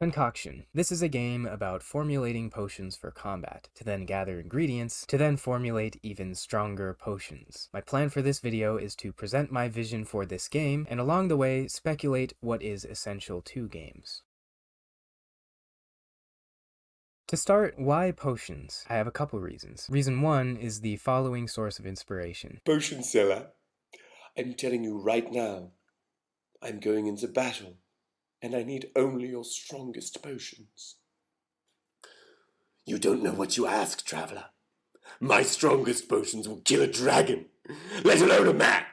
Concoction. This is a game about formulating potions for combat, to then gather ingredients, to then formulate even stronger potions. My plan for this video is to present my vision for this game, and along the way, speculate what is essential to games. To start, why potions? I have a couple reasons. Reason one is the following source of inspiration. Potion seller, I'm telling you right now, I'm going into battle, and I need only your strongest potions. You don't know what you ask, traveler. My strongest potions will kill a dragon, let alone a man.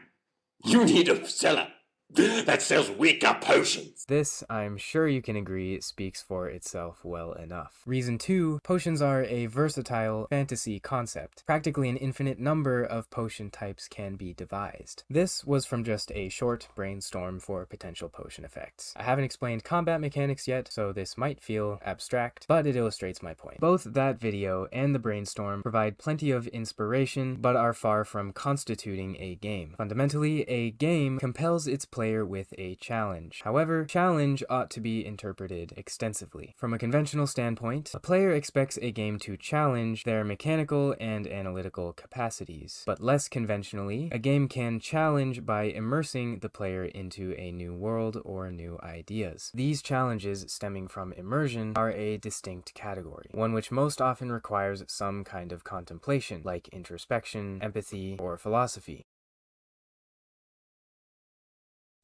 You need a seller that sells weaker potions. This, I'm sure you can agree, speaks for itself well enough. Reason 2, potions are a versatile fantasy concept. Practically an infinite number of potion types can be devised. This was from just a short brainstorm for potential potion effects. I haven't explained combat mechanics yet, so this might feel abstract, but it illustrates my point. Both that video and the brainstorm provide plenty of inspiration, but are far from constituting a game. Fundamentally, a game compels its player with a challenge. However, challenge ought to be interpreted extensively. From a conventional standpoint, a player expects a game to challenge their mechanical and analytical capacities. But less conventionally, a game can challenge by immersing the player into a new world or new ideas. These challenges stemming from immersion are a distinct category, one which most often requires some kind of contemplation, like introspection, empathy, or philosophy.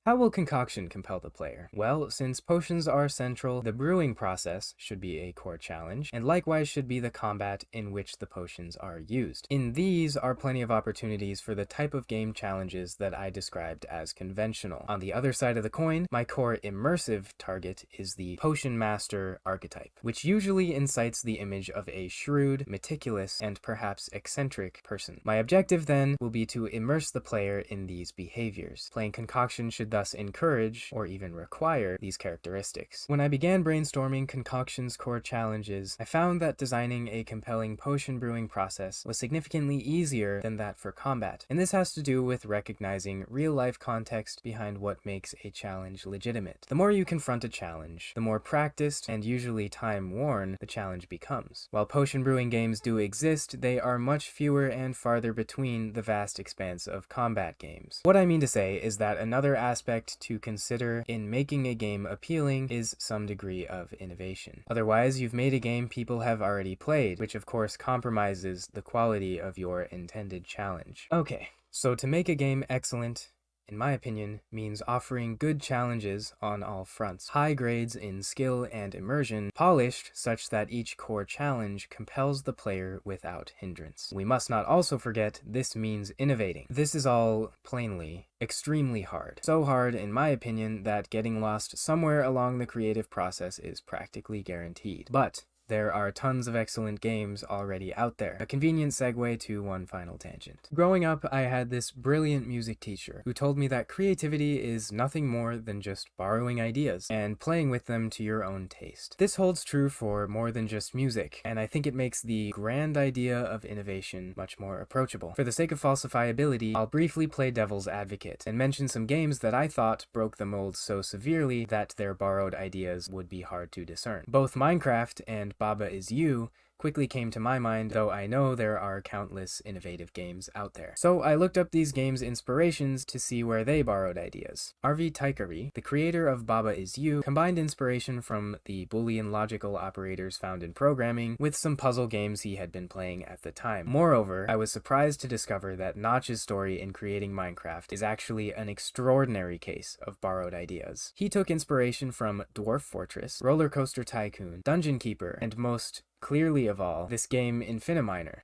How will concoction compel the player? Well, since potions are central, the brewing process should be a core challenge, and likewise should be the combat in which the potions are used. In these are plenty of opportunities for the type of game challenges that I described as conventional. On the other side of the coin, my core immersive target is the potion master archetype, which usually incites the image of a shrewd, meticulous, and perhaps eccentric person. My objective then will be to immerse the player in these behaviors. Playing concoction should thus encourage, or even require, these characteristics. When I began brainstorming Concoction's core challenges, I found that designing a compelling potion brewing process was significantly easier than that for combat, and this has to do with recognizing real-life context behind what makes a challenge legitimate. The more you confront a challenge, the more practiced and usually time-worn the challenge becomes. While potion brewing games do exist, they are much fewer and farther between the vast expanse of combat games. What I mean to say is that another aspect to consider in making a game appealing is some degree of innovation. Otherwise, you've made a game people have already played, which of course compromises the quality of your intended challenge. Okay, so to make a game excellent, in my opinion, means offering good challenges on all fronts. High grades in skill and immersion, polished such that each core challenge compels the player without hindrance. We must not also forget this means innovating. This is all, plainly, extremely hard. So hard, in my opinion, that getting lost somewhere along the creative process is practically guaranteed. But there are tons of excellent games already out there. A convenient segue to one final tangent. Growing up, I had this brilliant music teacher who told me that creativity is nothing more than just borrowing ideas and playing with them to your own taste. This holds true for more than just music, and I think it makes the grand idea of innovation much more approachable. For the sake of falsifiability, I'll briefly play devil's advocate and mention some games that I thought broke the mold so severely that their borrowed ideas would be hard to discern. Both Minecraft and Baba Is You quickly came to my mind, though I know there are countless innovative games out there. So I looked up these games' inspirations to see where they borrowed ideas. Arvi Taikari, the creator of Baba Is You, combined inspiration from the Boolean logical operators found in programming with some puzzle games he had been playing at the time. Moreover, I was surprised to discover that Notch's story in creating Minecraft is actually an extraordinary case of borrowed ideas. He took inspiration from Dwarf Fortress, Roller Coaster Tycoon, Dungeon Keeper, and most clearly of all, this game Infiniminer.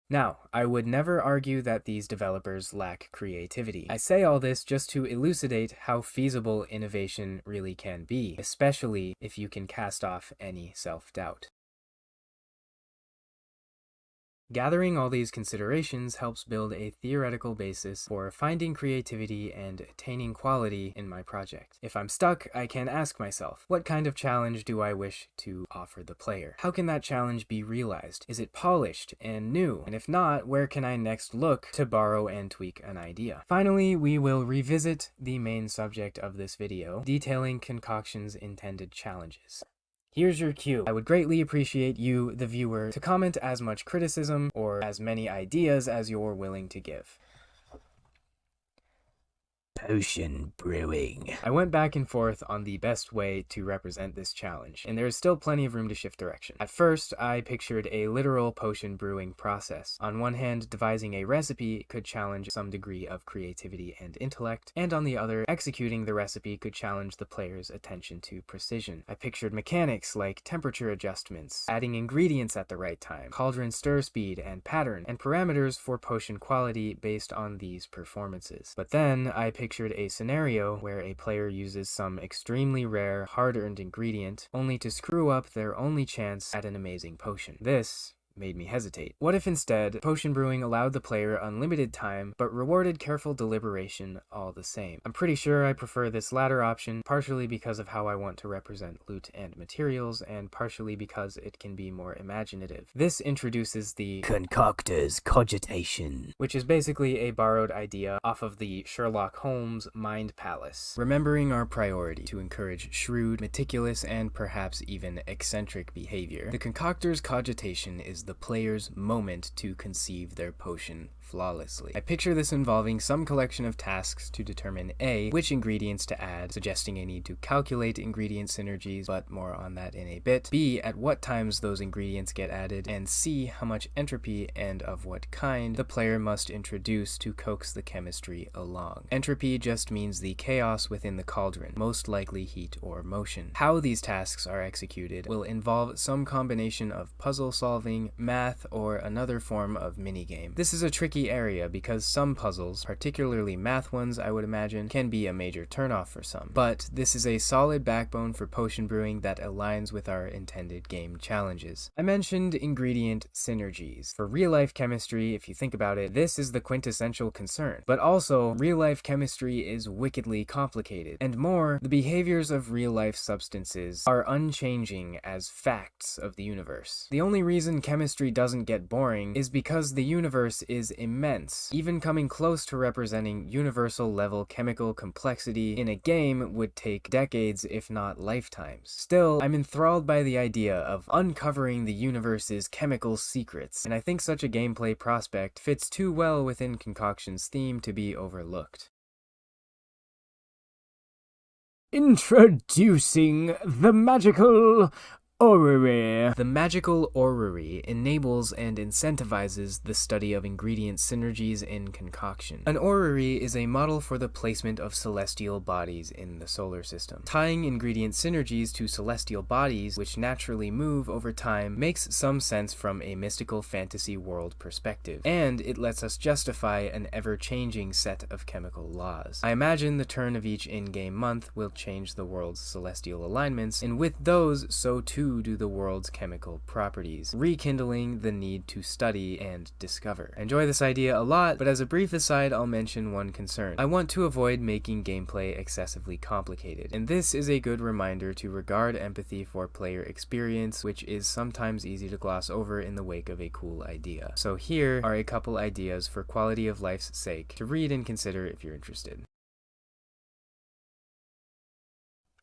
Now, I would never argue that these developers lack creativity. I say all this just to elucidate how feasible innovation really can be, especially if you can cast off any self-doubt. Gathering all these considerations helps build a theoretical basis for finding creativity and attaining quality in my project. If I'm stuck, I can ask myself, what kind of challenge do I wish to offer the player? How can that challenge be realized? Is it polished and new? And if not, where can I next look to borrow and tweak an idea? Finally, we will revisit the main subject of this video, detailing Concoction's intended challenges. Here's your cue. I would greatly appreciate you, the viewer, to comment as much criticism or as many ideas as you're willing to give. Potion brewing. I went back and forth on the best way to represent this challenge, and there is still plenty of room to shift direction. At first, I pictured a literal potion brewing process. On one hand, devising a recipe could challenge some degree of creativity and intellect, and on the other, executing the recipe could challenge the player's attention to precision. I pictured mechanics like temperature adjustments, adding ingredients at the right time, cauldron stir speed and pattern, and parameters for potion quality based on these performances. But then, I pictured a scenario where a player uses some extremely rare, hard-earned ingredient, only to screw up their only chance at an amazing potion. This made me hesitate. What if instead, potion brewing allowed the player unlimited time, but rewarded careful deliberation all the same? I'm pretty sure I prefer this latter option, partially because of how I want to represent loot and materials, and partially because it can be more imaginative. This introduces the Concocter's Cogitation, which is basically a borrowed idea off of the Sherlock Holmes Mind Palace, remembering our priority to encourage shrewd, meticulous, and perhaps even eccentric behavior. The Concocter's Cogitation is the player's moment to conceive their potion flawlessly. I picture this involving some collection of tasks to determine A, which ingredients to add, suggesting a need to calculate ingredient synergies, but more on that in a bit, B, at what times those ingredients get added, and C, how much entropy and of what kind the player must introduce to coax the chemistry along. Entropy just means the chaos within the cauldron, most likely heat or motion. How these tasks are executed will involve some combination of puzzle solving, math, or another form of minigame. This is a tricky area because some puzzles, particularly math ones I would imagine, can be a major turnoff for some. But this is a solid backbone for potion brewing that aligns with our intended game challenges. I mentioned ingredient synergies. For real-life chemistry, if you think about it, this is the quintessential concern. But also, real-life chemistry is wickedly complicated. And more, the behaviors of real-life substances are unchanging as facts of the universe. The only reason chemistry doesn't get boring is because the universe is immense. Even coming close to representing universal level chemical complexity in a game would take decades if not lifetimes. Still, I'm enthralled by the idea of uncovering the universe's chemical secrets, and I think such a gameplay prospect fits too well within Concoction's theme to be overlooked. Introducing the magical Orrery. The magical Orrery enables and incentivizes the study of ingredient synergies in concoction. An orrery is a model for the placement of celestial bodies in the solar system. Tying ingredient synergies to celestial bodies, which naturally move over time, makes some sense from a mystical fantasy world perspective, and it lets us justify an ever-changing set of chemical laws. I imagine the turn of each in-game month will change the world's celestial alignments, and with those, so too do the world's chemical properties, rekindling the need to study and discover. I enjoy this idea a lot, but as a brief aside, I'll mention one concern. I want to avoid making gameplay excessively complicated, and this is a good reminder to regard empathy for player experience, which is sometimes easy to gloss over in the wake of a cool idea. So here are a couple ideas for quality of life's sake to read and consider if you're interested.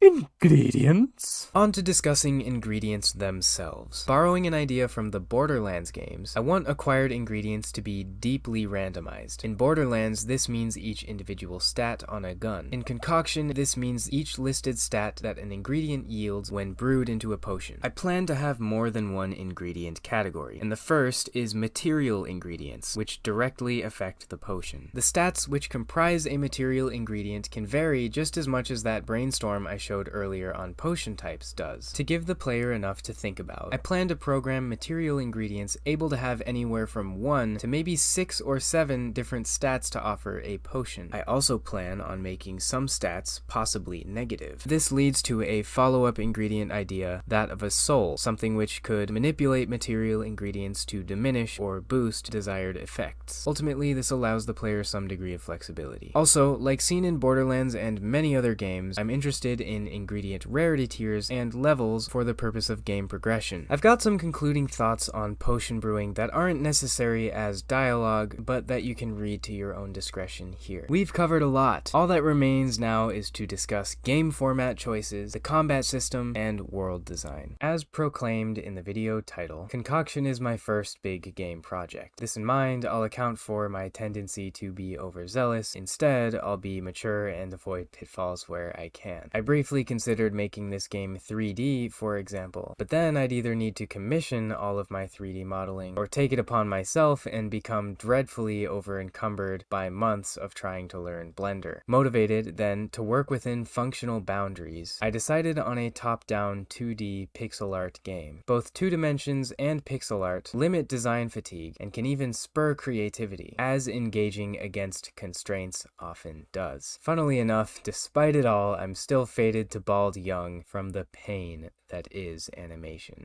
Ingredients. On to discussing ingredients themselves. Borrowing an idea from the Borderlands games, I want acquired ingredients to be deeply randomized. In Borderlands, this means each individual stat on a gun. In Concoction, this means each listed stat that an ingredient yields when brewed into a potion. I plan to have more than one ingredient category, and the first is material ingredients, which directly affect the potion. The stats which comprise a material ingredient can vary just as much as that brainstorm I showed earlier on potion types does, to give the player enough to think about. I plan to program material ingredients able to have anywhere from 1 to maybe 6 or 7 different stats to offer a potion. I also plan on making some stats possibly negative. This leads to a follow-up ingredient idea, that of a soul, something which could manipulate material ingredients to diminish or boost desired effects. Ultimately, this allows the player some degree of flexibility. Also, like seen in Borderlands and many other games, I'm interested in ingredient rarity tiers and levels for the purpose of game progression. I've got some concluding thoughts on potion brewing that aren't necessary as dialogue, but that you can read to your own discretion here. We've covered a lot. All that remains now is to discuss game format choices, the combat system, and world design. As proclaimed in the video title, Concoction is my first big game project. This in mind, I'll account for my tendency to be overzealous. Instead, I'll be mature and avoid pitfalls where I can. I briefly considered making this game 3D, for example, but then I'd either need to commission all of my 3D modeling or take it upon myself and become dreadfully over-encumbered by months of trying to learn Blender. Motivated, then, to work within functional boundaries, I decided on a top-down 2D pixel art game. Both 2 dimensions and pixel art limit design fatigue and can even spur creativity, as engaging against constraints often does. Funnily enough, despite it all, I'm still fated to bald young from the pain that is animation.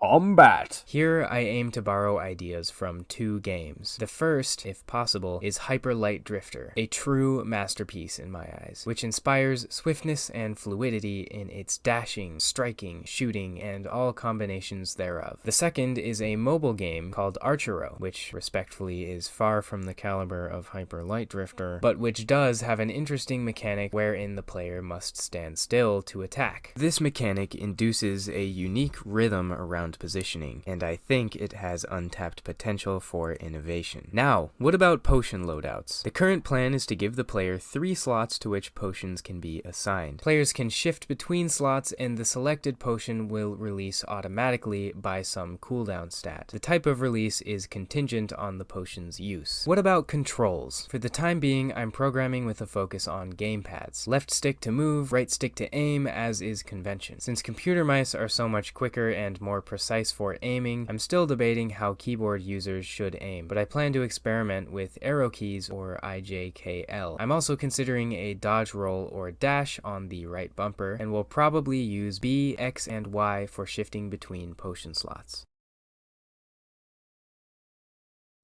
Combat! Here, I aim to borrow ideas from 2 games. The first, if possible, is Hyper Light Drifter, a true masterpiece in my eyes, which inspires swiftness and fluidity in its dashing, striking, shooting, and all combinations thereof. The second is a mobile game called Archero, which respectfully is far from the caliber of Hyper Light Drifter, but which does have an interesting mechanic wherein the player must stand still to attack. This mechanic induces a unique rhythm around positioning, and I think it has untapped potential for innovation. Now, what about potion loadouts? The current plan is to give the player 3 slots to which potions can be assigned. Players can shift between slots, and the selected potion will release automatically by some cooldown stat. The type of release is contingent on the potion's use. What about controls? For the time being, I'm programming with a focus on gamepads. Left stick to move, right stick to aim, as is convention. Since computer mice are so much quicker and more precise for aiming, I'm still debating how keyboard users should aim, but I plan to experiment with arrow keys or IJKL. I'm also considering a dodge roll or dash on the right bumper, and will probably use B, X, and Y for shifting between potion slots.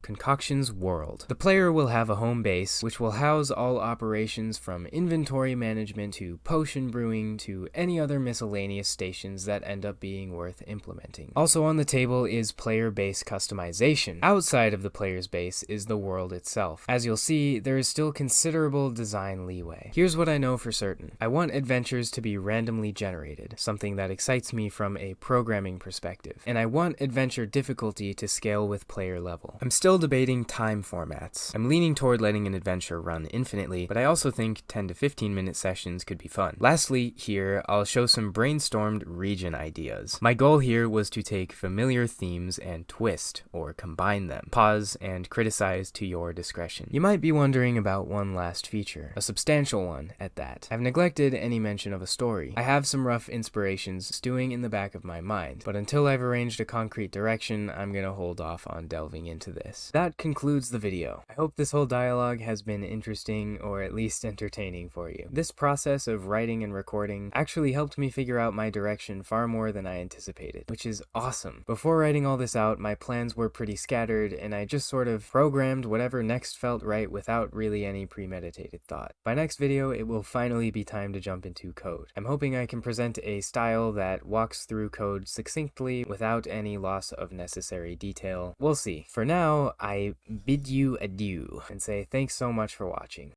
Concoction's world. The player will have a home base, which will house all operations from inventory management to potion brewing to any other miscellaneous stations that end up being worth implementing. Also on the table is player base customization. Outside of the player's base is the world itself. As you'll see, there is still considerable design leeway. Here's what I know for certain. I want adventures to be randomly generated, something that excites me from a programming perspective, and I want adventure difficulty to scale with player level. I'm still debating time formats. I'm leaning toward letting an adventure run infinitely, but I also think 10 to 15 minute sessions could be fun. Lastly, here, I'll show some brainstormed region ideas. My goal here was to take familiar themes and twist, or combine them. Pause and criticize to your discretion. You might be wondering about one last feature, a substantial one at that. I've neglected any mention of a story. I have some rough inspirations stewing in the back of my mind, but until I've arranged a concrete direction, I'm gonna hold off on delving into this. That concludes the video. I hope this whole dialogue has been interesting or at least entertaining for you. This process of writing and recording actually helped me figure out my direction far more than I anticipated, which is awesome. Before writing all this out, my plans were pretty scattered, and I just sort of programmed whatever next felt right without really any premeditated thought. By next video, it will finally be time to jump into code. I'm hoping I can present a style that walks through code succinctly without any loss of necessary detail. We'll see. For now, I bid you adieu and say thanks so much for watching.